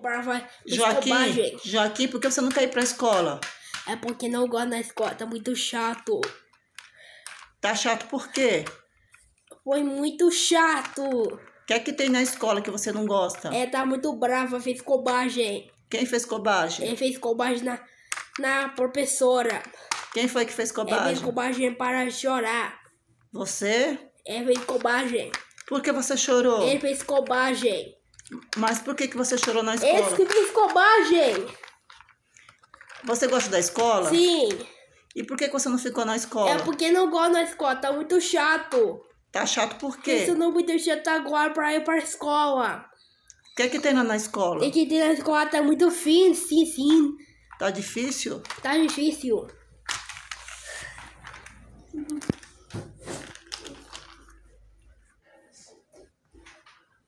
brava. Joaquim, por que você não quer ir pra escola? É porque não gosto da escola, tá muito chato. Tá chato por quê? Foi muito chato. O que é que tem na escola que você não gosta? Tá muito brava, fez cobagem. Quem fez cobagem? Fez cobagem na professora. Quem foi que fez cobagem? Fez cobagem para chorar. Você? Fez cobagem. Por que você chorou? Ele fez cobagem. Mas por que você chorou na escola? Esse que fez cobagem. Você gosta da escola? Sim. E por que você não ficou na escola? É porque não gosto da escola, tá muito chato. Tá chato por quê? Isso não me deixa agora pra ir pra escola. O que é que tem lá na escola? O que tem na escola tá muito fino, sim. Tá difícil? Tá difícil.